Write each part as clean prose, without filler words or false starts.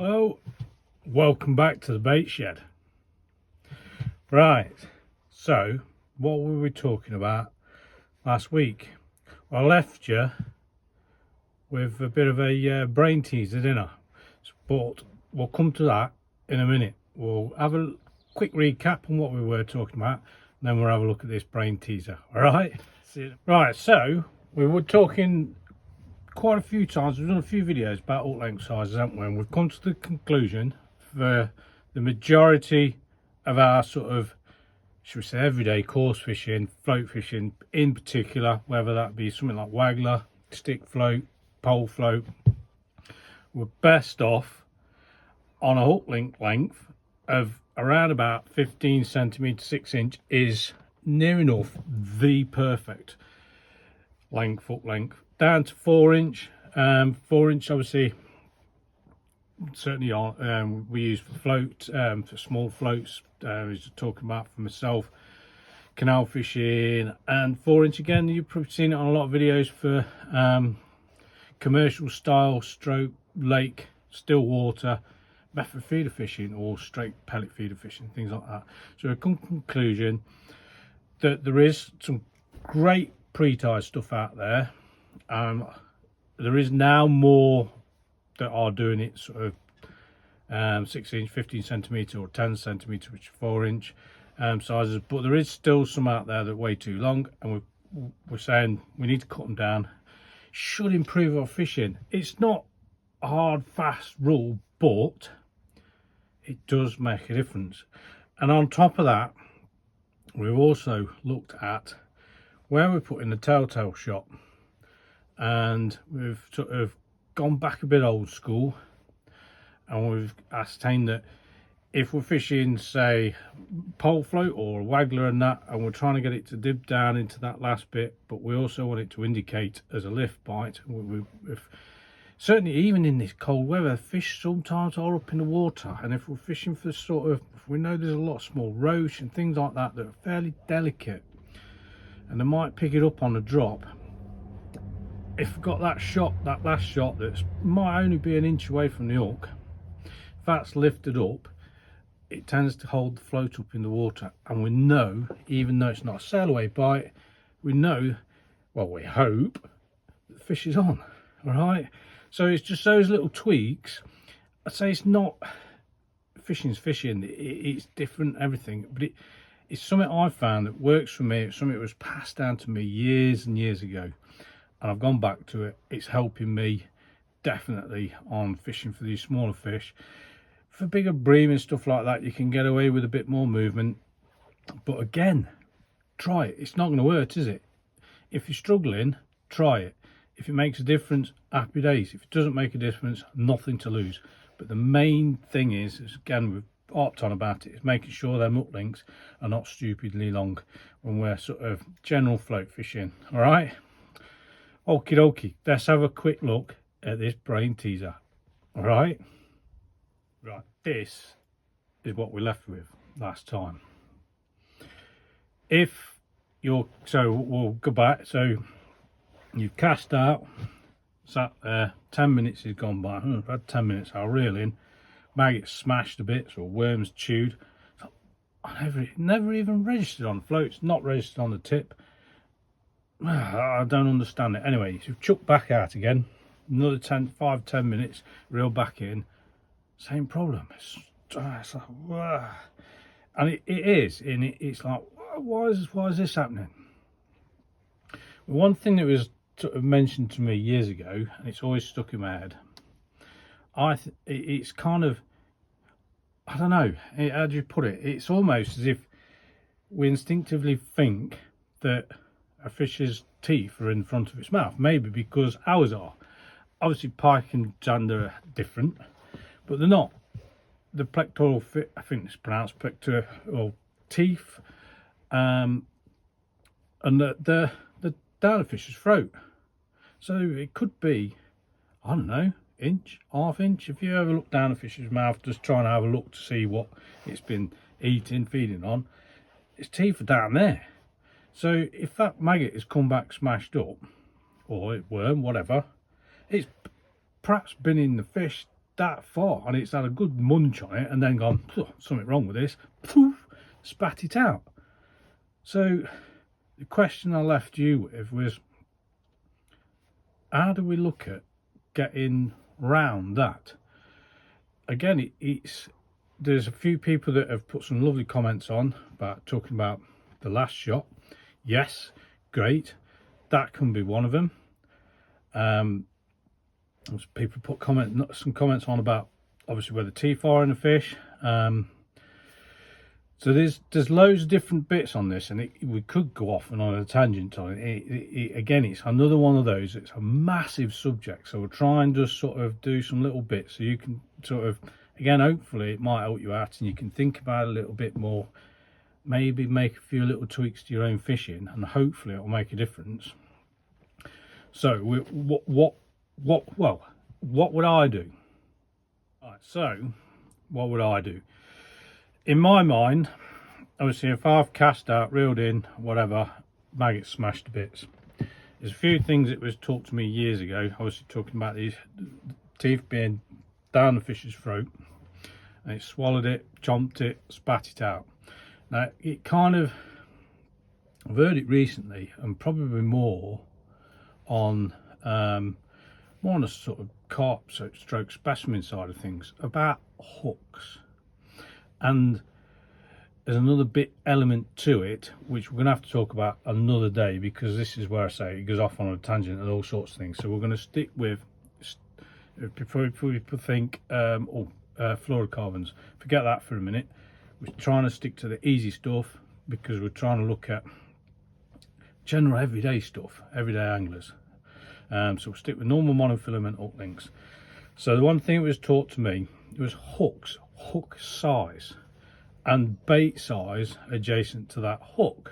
Hello, welcome back to the bait shed. Right, so what were we talking about last week? I left you with a bit of a brain teaser, didn't I? But we'll come to that in a minute. We'll have a quick recap on what we were talking about, and then we'll have a look at this brain teaser. All right? Right, so we were talking quite a few times. We've done a few videos about hook length sizes, haven't we? And we've come to the conclusion for the majority of our sort of, should we say, everyday coarse fishing, float fishing in particular, whether that be something like waggler, stick float, pole float, we're best off on a hook length of around about 15 centimetre 6" is near enough the perfect length, hook length. Down to 4" 4" obviously certainly on we use for float, for small floats. I was talking about for myself, canal fishing, and 4" again, you've probably seen it on a lot of videos for commercial style stroke lake still water method feeder fishing or straight pellet feeder fishing, things like that. So a conclusion that there is some great pre-tie stuff out there. There is now more that are doing it sort of 6" 15 centimetre or 10 centimetre, which is 4" sizes, but there is still some out there that are way too long, and we're saying we need to cut them down. Should improve our fishing. It's not a hard fast rule, but it does make a difference. And on top of that, we've also looked at where we're putting the telltale shot, and we've sort of gone back a bit old school, and we've ascertained that if we're fishing, say, pole float or waggler and that, and we're trying to get it to dip down into that last bit, but we also want it to indicate as a lift bite, certainly even in this cold weather, fish sometimes are up in the water, and if we're fishing for sort of, if we know there's a lot of small roach and things like that that are fairly delicate, and they might pick it up on a drop, if we've got that shot, that last shot that might only be an inch away from the hook, if that's lifted up, it tends to hold the float up in the water, and we know, even though it's not a sail away bite, we know, well, we hope that the fish is on. All right, so it's just those little tweaks. I'd say it's not, fishing's fishing, it's different, everything, but it's something I've found that works for me. It's something that was passed down to me years and years ago, and I've gone back to it. It's helping me definitely on fishing for these smaller fish. For bigger bream and stuff like that, you can get away with a bit more movement, but again, try it. It's not going to hurt, is it? If you're struggling, try it. If it makes a difference, happy days. If it doesn't make a difference, nothing to lose. But the main thing is again, we've harped on about it, is making sure their hook lengths are not stupidly long when we're sort of general float fishing. All right, okie dokie, let's have a quick look at this brain teaser. All right, this is what we left with last time. If you're, so we'll go back, so you've cast out, sat there, 10 minutes has gone by. I've had 10 minutes, I'll reel in, maggots smashed to bits or worms chewed. I never even registered on the floats, not registered on the tip. I don't understand it. Anyway, you've chucked back out again, another 5-10 minutes, reel back in, same problem. It's like, wow. And it is, and it's like, why is this happening? One thing that was sort of mentioned to me years ago, and it's always stuck in my head, it's kind of, I don't know, how do you put it? It's almost as if we instinctively think that a fish's teeth are in front of its mouth, maybe because ours are. Obviously pike and zander are different, but they're not. The pectoral fit, I think it's pronounced pectoral teeth, and the down a fish's throat. So it could be, I don't know, inch, half inch. If you ever look down a fish's mouth, just trying to have a look to see what it's been eating, feeding on, its teeth are down there. So if that maggot has come back smashed up, or worm, whatever, it's perhaps been in the fish that far, and it's had a good munch on it and then gone, something wrong with this, poof, spat it out. So the question I left you with was, how do we look at getting round that? Again, there's a few people that have put some lovely comments on about talking about the last shot. Yes, great, that can be one of them. People put some comments on about obviously where the teeth are in the fish. So there's loads of different bits on this, and we could go off and on a tangent on it. Again, it's another one of those. It's a massive subject, so we'll try and just sort of do some little bits so you can sort of, again, hopefully it might help you out and you can think about it a little bit more. Maybe make a few little tweaks to your own fishing, and hopefully it will make a difference. So what would I do? All right, so what would I do? In my mind, obviously, if I've cast out, reeled in, whatever, maggots smashed to bits. There's a few things that was taught to me years ago, obviously talking about these teeth being down the fish's throat, and it swallowed it, chomped it, spat it out. Now, it kind of, I've heard it recently, and probably more on a sort of carp stroke specimen side of things, about hooks. And there's another bit element to it which we're going to have to talk about another day, because this is where I say it goes off on a tangent and all sorts of things. So we're going to stick with, before people think fluorocarbons, forget that for a minute. We're trying to stick to the easy stuff, because we're trying to look at general everyday stuff, everyday anglers. So we'll stick with normal monofilament hook links. So the one thing that was taught to me was hooks, hook size and bait size adjacent to that hook.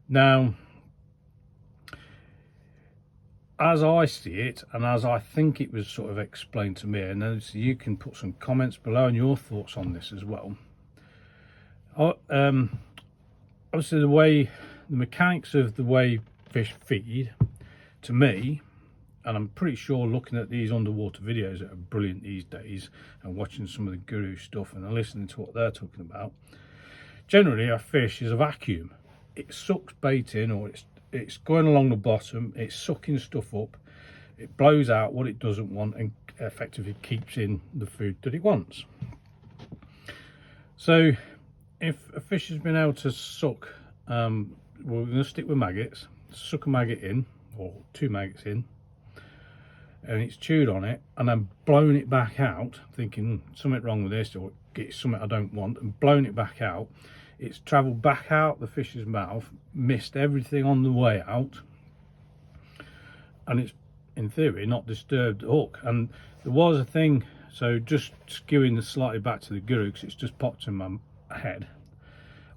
Now, as I see it, and as I think it was sort of explained to me, and then you can put some comments below and your thoughts on this as well. Obviously, the mechanics of the way fish feed, to me, and I'm pretty sure looking at these underwater videos that are brilliant these days, and watching some of the guru stuff and listening to what they're talking about, generally a fish is a vacuum. It sucks bait in, or it's going along the bottom, it's sucking stuff up, it blows out what it doesn't want and effectively keeps in the food that it wants. So if a fish has been able to suck, we're going to stick with maggots, suck a maggot in, or two maggots in, and it's chewed on it and then blown it back out, thinking something wrong with this, or it's something I don't want, and blown it back out. It's travelled back out the fish's mouth, missed everything on the way out, and it's in theory not disturbed the hook. And there was a thing, so just skewing this slightly back to the guru, because it's just popped in my head,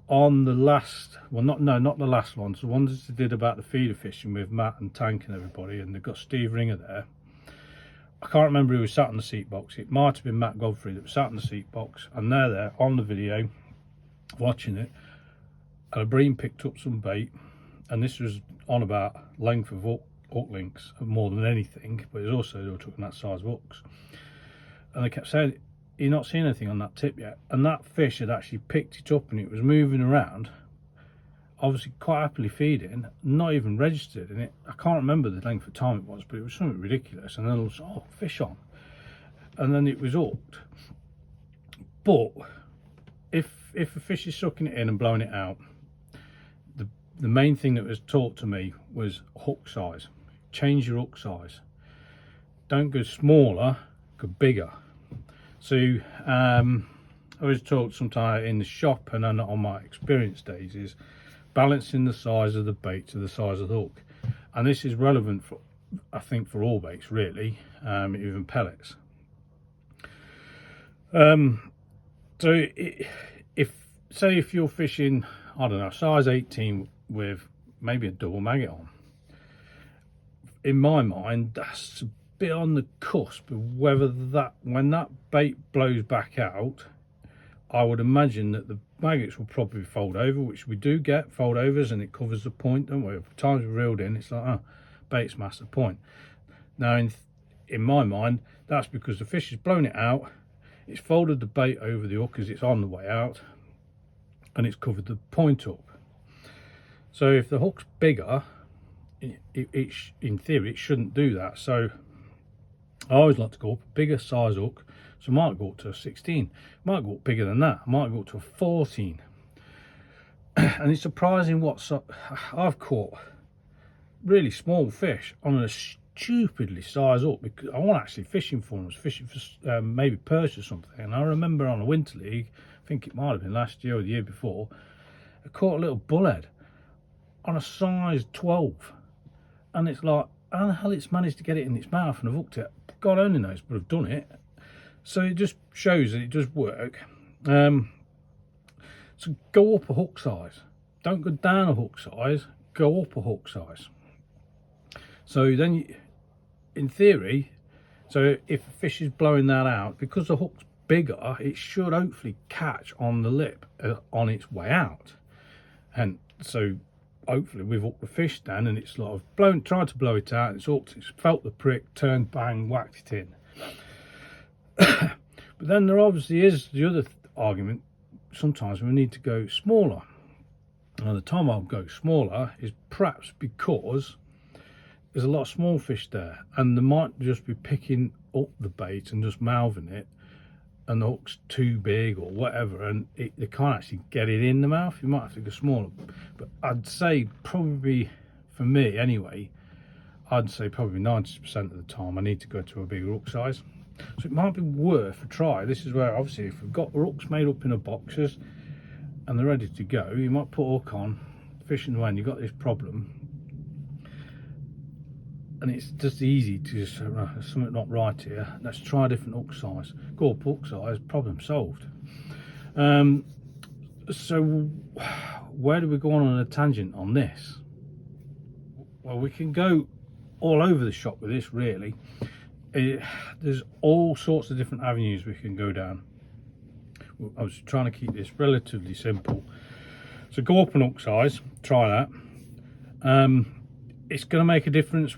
on the last, well, not the last ones, the ones that they did about the feeder fishing with Matt and Tank and everybody, and they've got Steve Ringer there. I can't remember who was sat in the seat box. It might have been Matt Godfrey that was sat in the seat box, and they're there on the video watching it, and a bream picked up some bait, and this was on about length of hook links more than anything, but it's also, they were talking that size of hooks, and they kept saying, you're not seeing anything on that tip yet, and that fish had actually picked it up and it was moving around, obviously quite happily feeding, not even registered in it. I can't remember the length of time it was, but it was something ridiculous. And then it was, oh, fish on, and then it was hooked. But if a fish is sucking it in and blowing it out, the main thing that was taught to me was hook size. Change your hook size. Don't go smaller, go bigger. So I was taught sometime in the shop, and then on my experience days, is balancing the size of the bait to the size of the hook. And this is relevant for, I think, for all baits really, even pellets. So if you're fishing, I don't know, size 18 with maybe a double maggot on, in my mind that's a bit on the cusp of whether that, when that bait blows back out, I would imagine that the maggots will probably fold over, which we do get fold overs, and it covers the point, don't we? Times we're reeled in, it's like, oh, bait's master point. Now in my mind, that's because the fish has blown it out, it's folded the bait over the hook as it's on the way out, and it's covered the point up. So if the hook's bigger, in theory it shouldn't do that. So I always like to go up a bigger size hook. So I might go up to a 16, might go up bigger than that, I might go up to a 14. And it's surprising I've caught really small fish on a stupidly sized hook, because I wasn't actually fishing for them. I was fishing for maybe perch or something. And I remember on a winter league, I think it might have been last year or the year before, I caught a little bullhead on a size 12, and it's like, how the hell it's managed to get it in its mouth and I've hooked it? God only knows, but I've done it. So it just shows that it does work. So go up a hook size, don't go down a hook size, go up a hook size. So then in theory, so if a fish is blowing that out, because the hook's bigger, it should hopefully catch on the lip on its way out. And so hopefully we've hooked the fish down and it's sort of tried to blow it out, it's hooked, it's felt the prick, turned, bang, whacked it in. But then there obviously is the other argument, sometimes we need to go smaller. And the time I'll go smaller is perhaps because there's a lot of small fish there, and they might just be picking up the bait and just mouthing it, and the hook's too big or whatever, and they can't actually get it in the mouth. You might have to go smaller. But I'd say probably, for me anyway, I'd say probably 90% of the time I need to go to a bigger hook size. So it might be worth a try. This is where obviously if we've got the hooks made up in a boxes and they're ready to go, you might put a hook on, fishing away, and you've got this problem. And it's just easy to just say, right, there's something not right here, let's try a different hook size. Go up hook size, problem solved. So where do we go on a tangent on this? Well, we can go all over the shop with this, really. There's all sorts of different avenues we can go down. I was trying to keep this relatively simple. So go up an hook size, try that. It's going to make a difference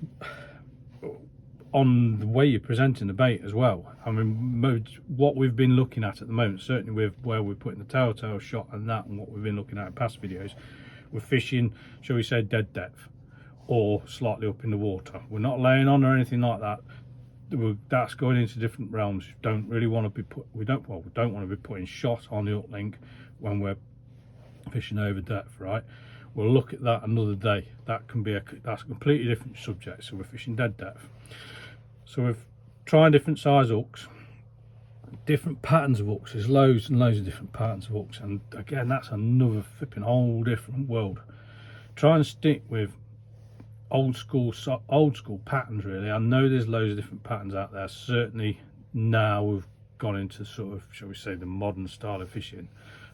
on the way you're presenting the bait as well. I mean, what we've been looking at the moment, certainly with where we're putting the telltale shot and that, and what we've been looking at in past videos, we're fishing, shall we say, dead depth or slightly up in the water. We're not laying on or anything like that. That's going into different realms. We don't really want to be we don't want to be putting shot on the hook link when we're fishing over depth, right? We'll look at that another day. That's a completely different subject. So we're fishing dead depth. So we're trying different size hooks, different patterns of hooks. There's loads and loads of different patterns of hooks, and again, that's another flipping whole different world. Try and stick with old school patterns, really. I know there's loads of different patterns out there. Certainly now we've gone into sort of, shall we say, the modern style of fishing,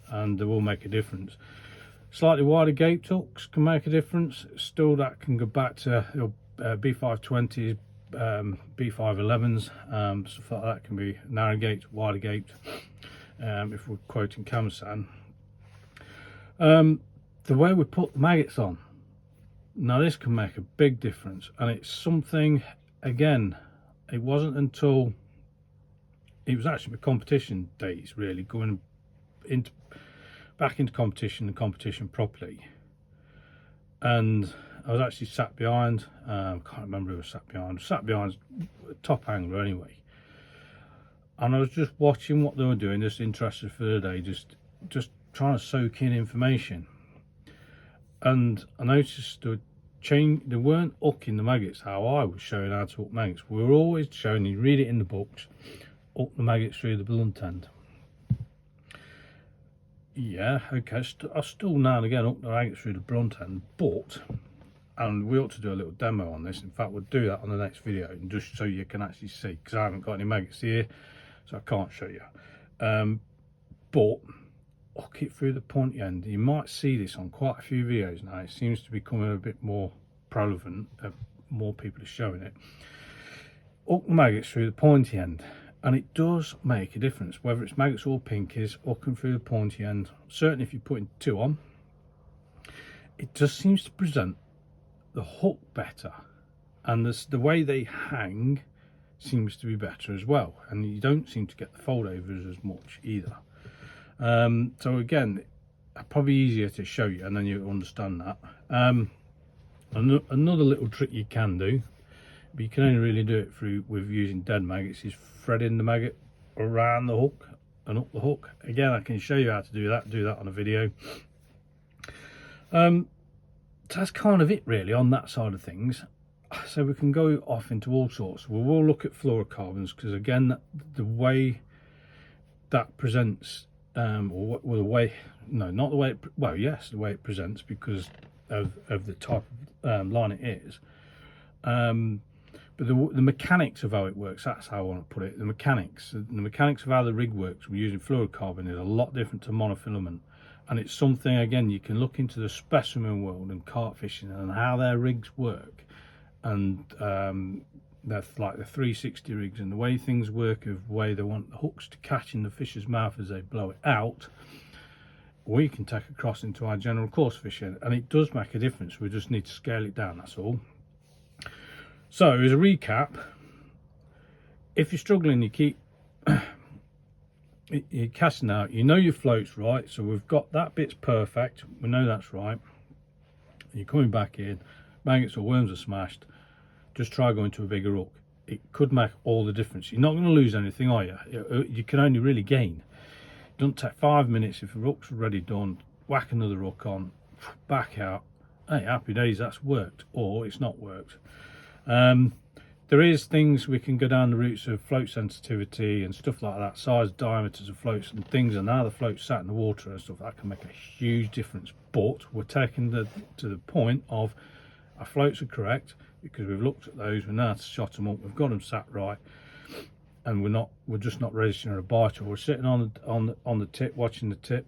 and they will make a difference. Slightly wider gaped hooks can make a difference. Still, that can go back to B520s, B511s, stuff like that can be narrow gaped, wider gaped, if we're quoting Kamasan. The way we put the maggots on, now this can make a big difference, and it's something, again, it wasn't until it was actually the competition days, really, going back into competition and competition properly, and I was actually sat behind, I can't remember who was sat behind top angler anyway, and I was just watching what they were doing, just interested for the day, just trying to soak in information. And I noticed they weren't hooking the maggots how I was showing how to hook maggots. We were always showing, you read it in the books, hook the maggots through the blunt end. Yeah, okay, I still now and again hook the maggots through the blunt end, but, and we ought to do a little demo on this. In fact, we'll do that on the next video, and just so you can actually see, because I haven't got any maggots here, so I can't show you. But hook it through the pointy end. You might see this on quite a few videos now. It seems to be becoming a bit more prevalent, more people are showing it. Hook the maggots through the pointy end, and it does make a difference, whether it's maggots or pinkies, hooking through the pointy end. Certainly if you're putting two on, it just seems to present the hook better, and the way they hang seems to be better as well, and you don't seem to get the foldovers as much either. So again, probably easier to show you and then you understand that. Another little trick you can do, but you can only really do it with using dead maggots, is threading the maggot around the hook and up the hook. Again, I can show you how to do that on a video. So that's kind of it really on that side of things. So we can go off into all sorts. We will look at fluorocarbons, because again, the way that presents, or the way, no, not the way it, well, yes, the way it presents, because of the type of line it is. But the mechanics of how it works, that's how I want to put it. The mechanics of how the rig works we're using fluorocarbon is a lot different to monofilament. And it's something, again, you can look into the specimen world and carp fishing and how their rigs work. And that's like the 360 rigs and the way things work, of the way they want the hooks to catch in the fish's mouth as they blow it out, we can take across into our general course fishing, and it does make a difference. We just need to scale it down, that's all. So as a recap, if you're struggling, you keep you're casting out, you know your float's right, so we've got that bit's perfect, we know that's right. You're coming back in, maggots or worms are smashed, just try going to a bigger hook. It could make all the difference. You're not going to lose anything, are you? You can only really gain. It doesn't take 5 minutes. If the hook's already done, whack another hook on, back out, hey, happy days, that's worked, or it's not worked. There is things we can go down the routes of float sensitivity and stuff like that, size, diameters of floats and things, and how the float's sat in the water and stuff. That can make a huge difference. But we're taking to the point of our floats are correct, because we've looked at those, we know how to shot them up, we've got them sat right, and we're just not registering a bite, or we're sitting on the tip, watching the tip,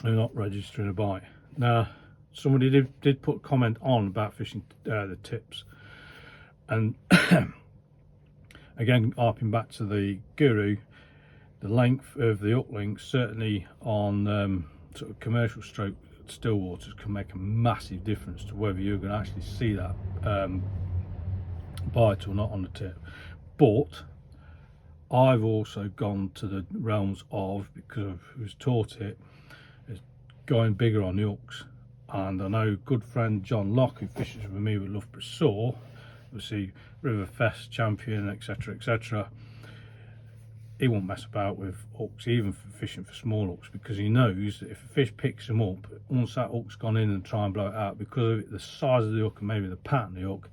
and we're not registering a bite. Now, somebody did put a comment on about fishing the tips. And again, harping back to the guru, the length of the hook links, certainly on sort of commercial stroke still waters, can make a massive difference to whether you're going to actually see that bite or not on the tip. But I've also gone to the realms of, because I was taught it, is going bigger on the hooks. And I know good friend John Locke, who fishes with me with Loughborough Saw, obviously River Fest champion, etc, etc, he won't mess about with hooks, even for fishing for small hooks, because he knows that if a fish picks him up, once that hook's gone in and try and blow it out, because of the size of the hook and maybe the pattern of the hook,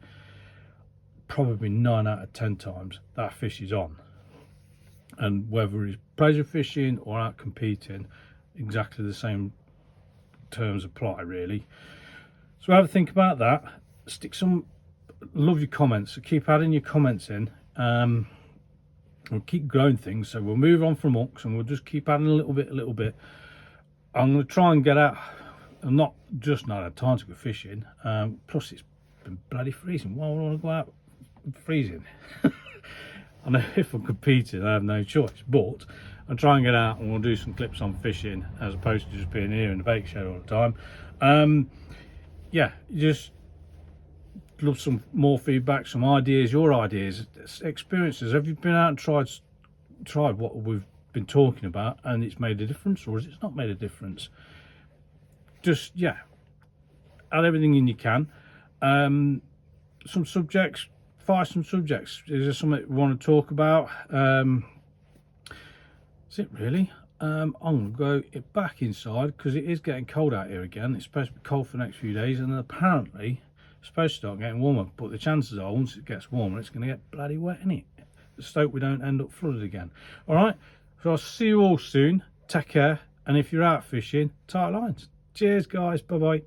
probably 9 out of 10 times that fish is on. And whether he's pleasure fishing or out competing, exactly the same terms apply really. So have a think about that. Stick some, love your comments, so keep adding your comments in. We'll keep growing things, so we'll move on from hooks and we'll just keep adding a little bit. I'm going to try and get out. I'm not had time to go fishing, plus it's been bloody freezing. Why would I want to go out freezing? I know if I'm competing I have no choice, but I'll try and get out and we'll do some clips on fishing as opposed to just being here in the bake shed all the time. Yeah, just love some more feedback, some ideas, your ideas, experiences. Have you been out and tried what we've been talking about and it's made a difference, or has it not made a difference? Just, yeah, add everything in you can. Some subjects, fire some subjects. Is there something you want to talk about? That's it really. I'm going to go back inside because it is getting cold out here again. It's supposed to be cold for the next few days, and apparently it's supposed to start getting warmer, but the chances are once it gets warmer it's going to get bloody wet in it. Let's hope we don't end up flooded again. All right, so I'll see you all soon. Take care, and if you're out fishing, tight lines. Cheers guys, bye bye.